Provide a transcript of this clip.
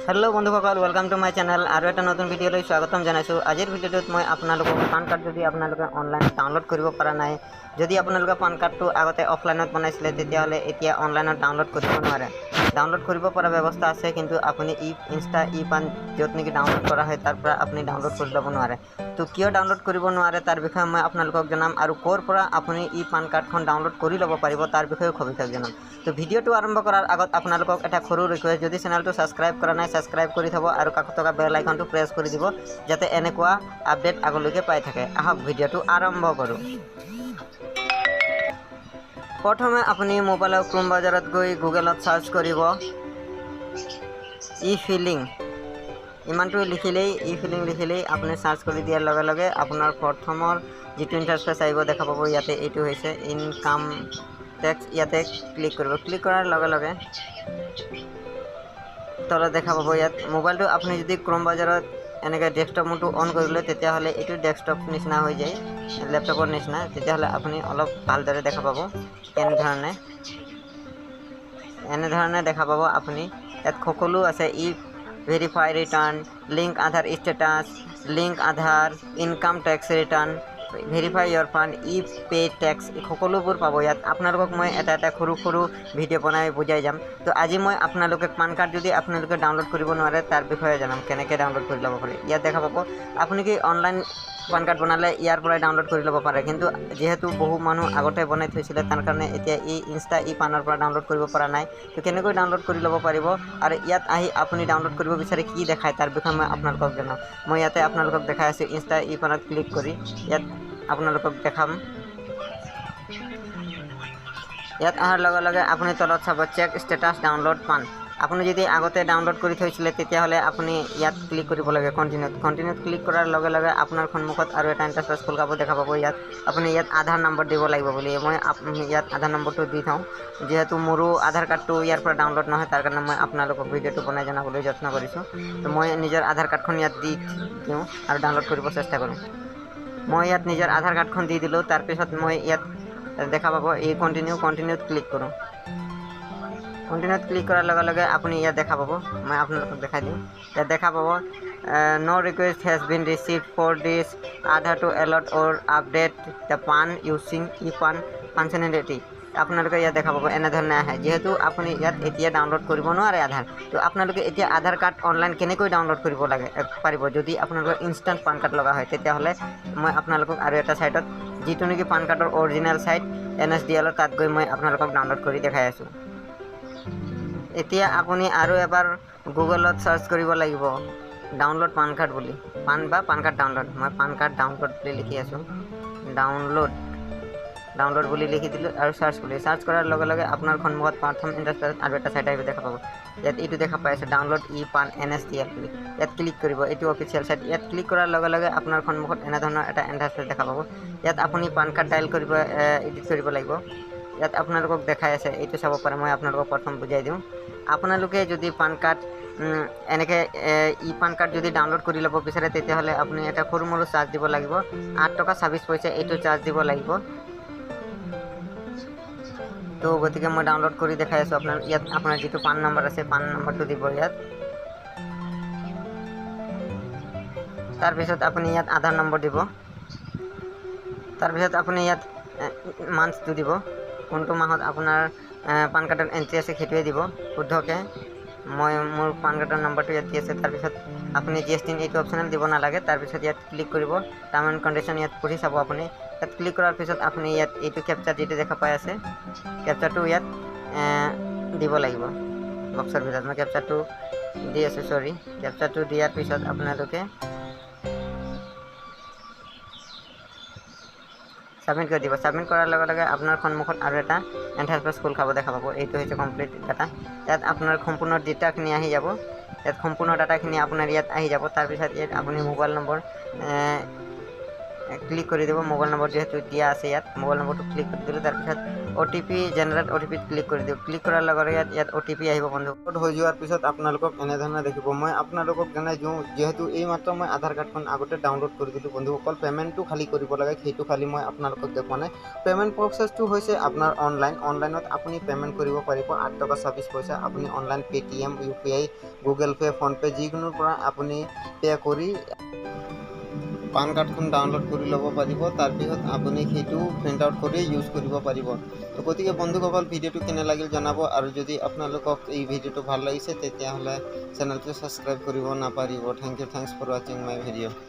Hello बंधुসকল welcome to my channel और एक नतुन भिडिओ स्वागतम जानाइছো। आजिर भिडिओत मैं आपनालोকক पान कार्ड जदि आपनालोके ऑनलाइन डाउनलोड करिब पारा नाइ जदि आपनालोके पान कार्ड आगते अफलाइनत बनाइছিলে तेतियाहले एतिया ऑनलाइनत डाउनलोड करिब नोवारे। डाउनलोड करिब पारा व्यवस्था आछे किन्तु आपुनि इंस्टा इ पान जत नेकि डाउनलोड करा हय तार परा आपुनि डाउनलोड करि लब नोवारे। तो किय डाउनलोड करिब नोवारे तार विषय मैं आपनालोকক जनाम और कोर परा आपुनि इ पान कार्ड खन डाउनलोड करि लब पारिब तार विषय खबिथक जनाम। तो भिडिओ आरम्भ करार आगत आपनालोকক एटा सरू रिक्वेस्ट जदि चैनल सबस्क्राइब करा नाइ सबस्क्राइब करि थब और काखत थका बेल आइकन प्रेस कर দিব যাতে এনেকুৱা আপডেট আগলৈকে পাই থাকে। আহক ভিডিওটো আৰম্ভ কৰো। প্ৰথমে আপুনি মোবাইলৰ ক্ৰোম ব্ৰাউজাৰত গৈ গুগলত সাৰ্চ কৰিব ই ফিলিং। ইমানটো লিখিলেই ই ফিলিং লিখিলেই আপুনি সাৰ্চ কৰি দিয়াৰ লগে লগে আপোনাৰ প্ৰথমৰ যিটো ইন্টাৰফেস আহিব দেখা পাব। ইয়াতে এইটো হৈছে ইনকাম টেক্স। ইয়াতে ক্লিক কৰিব। ক্লিক কৰাৰ লগে লগে तल देखा पाब इतना मोबाइल तो अपनी जो क्रोम ब्राउजार एने डेस्कटप मोड ऑन कर ये डेस्कटप निचिना हो जाए लैपटपर निचिना अपनी अलग भालदरे देखा पाब एने देखा पाब अपनी इतना सकलो आछे e verify return link Aadhaar status link Aadhaar income tax return verify your fund e pay tax सकलोबोर पाब। इतना आपनालोকক मैं एटा एटा सरू सरू भिडिओ बनाई बुझाई जाम। तो आज मैं आपनालोके पान कार्ड जदि आपनालोके डाउनलोड करिब नोवारे तार विषय जानाम केनेके डाउनलोड करि लब पारे। इयात देखा पाब आपुनि कि ऑनलाइन पान कार्ड बनाले यार पराय डाउनलोड करि लब पारे किन्तु जेहेतु बहु मानुह आगते बनाई थैছিলে तार कारणे एतिया इ इंस्टा इ पानर परा डाउनलोड करिब पारा नाइ। तो केनेকৈ डाउनलोड करि लब पारिब और इयात आहि आपुनि डाउनलोड करिब बिचारे कि देखाय तार विषय मैं आपनालोকক जनाम। मैं इयाते आपनालोকক देखाय आछो इंस्टा इ पानत क्लिक करि इयात आपनालोকক देखाम। इयात आहार लगे लगे आपुनि तলত चाब चेक स्टेटास डाउनलोड पान। आपुनि यदि आगते डाउनलोड करि थैছিলে तेतियाहले आपुनि इयात क्लिक करिब लागे कन्टिन्यूत क्लिक करार लगे लगे आपनार सन्मुखत आरो एटा इन्टारफेस खुल खाब देखा पाब। इयात आपुनि इयात आधार नम्बर दिब लागिब बुली मैं इयात आधार नम्बरटो दि थाउ जेहेतु मोरो आधार कार्डटो यार पर डाउनलोड नहय तार कारणे मैं आपनालोকক भिडिओटो बनाई जनाबोलै यत्न करिछु। तो मैं निजर आधार कार्डखन इयात दि दिउ आरो डाउनलोड करिब चेष्टा करूँ। मैं इयात निजर आधार कार्डखन दि दिलो तार पिছত मैं इयात देखा पाब ये कन्टिन्यूत क्लिक करूँ। कन्टिन्यूत क्लिक करार लगे लगे आपुनि इयात देखा पाब मैं आपनालोকক देखाई दिउ। इयात देखा पाब no request has been received for this Aadhaar to allot or update the PAN using e PAN फांक्शनैलिटी। आपनालोके इयात देखा पाब एने धरणे आহে जेहेतु आपुनि इयात एतिया डाउनलोड करिब नोवारे आधार। तो आपनालोके एतिया आधार कार्ड ऑनलाइन केनेকৈ डाउनलोड करिब लागे पारिब जदि आपनालोকৰ इन्स्टेंट पान कार्ड लगा है तेतियाहले मैं आपनालोকক आरो एटा साइटत जीटो नेकि पान कार्डर ओरिजिनल साइट NSDL तात गई मैं आपनालोকক डाउनलोड करि देखाई आछो। एतिया आपुनि आरो एबार गुगलत सार्च करिब लागिब डाउनलोड पान कार्ड बुली पान कार्ड डाउनलोड। मैं पान कार्ड डाउनलोड बुली लिखि आछो डाउनलोड बुली लिखि दिलो और सार्च करार लगे लगे आपनार सन्मुखत प्रथम इन्टारफेस आरो एटा साइट आइबे देखा पाब। इयात इटु देखा पाइ आछे डाउनलोड इ पान NSDL बुली इयात क्लिक करिब एटु अफिशियल साइट। इयात क्लिक करार लगे लगे आपनार सन्मुखत एने धৰণৰ एटा इन्टारफेस देखा पाब। इयात आपुनि पान कार्ड डायल करिब एडिट करिब लागिब। इयात आपनालोকক देखाइ आछे एटु चाब पारे मैं आपनालोকক प्रथम बुझाइ दिउ। आपनालोके जदि पान कार्ड एनेके इ पान कार्ड जदि डाउनलोड करि लब बिचारे तेतियाहले आपुनि एटा सरू मरू चार्ज দিব লাগিব 8 টকা 26 পইচা एटु चार्ज দিব লাগিব। तो गति के मैं डाउनलोड करी देखाई आछो आपनार इयात आपनार जेतु पान नम्बर आछे पान नम्बरटो दिब इयात तार पिছত आपुनि इयात आधार नम्बर दिब तार पिছত आपुनि इयात मान्थटो दिब कोनटो माहत आपनार पान कार्डर एंट्री आछे सेटुवे दिब शुद्धके मैं मोर पान कार्डर नम्बरटो इयात दियाছে। तार पिছত आपुनि GST एटु अपशनेल दिब नालागे। तार पिছত इयात क्लिक करिब टार्म एंड कंडिशन इयात पढि चाब आपुनि। इयात क्लिक करार पिছত आपुनि इयात एटु कैप्चा जेटु देखा पाइ आछे कैप्चाटो इयात दिब लागिब बक्सर भितर। मैं कैप्चाटो दि आछो सरी कैप्चाटो दियार पिছত आपनालोके सबमिट कर দিব। सबमिट करार लगे लगे आपनार सन्मुखत आरो एटा इन्टारफेस खुल खाब देखा पाब। एटु होइছে कमप्लीट डाटा। इयात आपनार सम्पूर्ण डेटाखिनि आहि যাব। इयात सम्पूर्ण डाटाखिनि आपनार इयात आहि যাব। तार पिছত इयात आपुनि मोबाइल नम्बर क्लिक कर দিব। मोबाइल नम्बर जेहेतु दिया आछे इयात मोबाइल नम्बरटो क्लिक कर दिलो तार पिছত OTP জেনেৰেট OTP ক্লিক কৰি দিয়ক। ক্লিক কৰাৰ লগে লগে ইয়াত OTP আহিব বন্ধু। হৈ যোৱাৰ পিছত আপোনালোকক এনেধৰণে দেখিব। মই আপোনালোকক জনাই দিওঁ, যিহেতু এইমাত্ৰ মই আধাৰ কাৰ্ডখন আগতে ডাউনলোড কৰি দিলোঁ বন্ধুসকল, পে'মেণ্টটো খালি কৰিব লাগে, সেইটো খালি মই আপোনালোকক দেখুওৱা নাই। পে'মেণ্ট প্ৰচেছটো হৈছে আপোনাৰ অনলাইনত আপুনি পে'মেণ্ট কৰিব পাৰিব 8 টকা 26 পইচা। আপুনি online Paytm, UPI, Google Pay, PhonePe যিকোনোৰ পৰা আপুনি পে' কৰি পান কাৰ্ডখন ডাউনলোড কৰি ল'ব পাৰিব। তাৰপিছত আপুনি সেইটো প্ৰিণ্ট আউট কৰি ইউজ কৰিব পাৰিব। তো গতিকে বন্ধুসকল ভিডিঅ'টো কেনে লাগিল জনাব, আৰু যদি আপোনালোকক এই ভিডিঅ'টো ভাল লাগিছে তেতিয়াহ'লে চেনেলটো ছাবস্ক্ৰাইব কৰিব নাপাহৰিব। থেংকছ ফৰ ৱাচিং মাই ভিডিঅ'।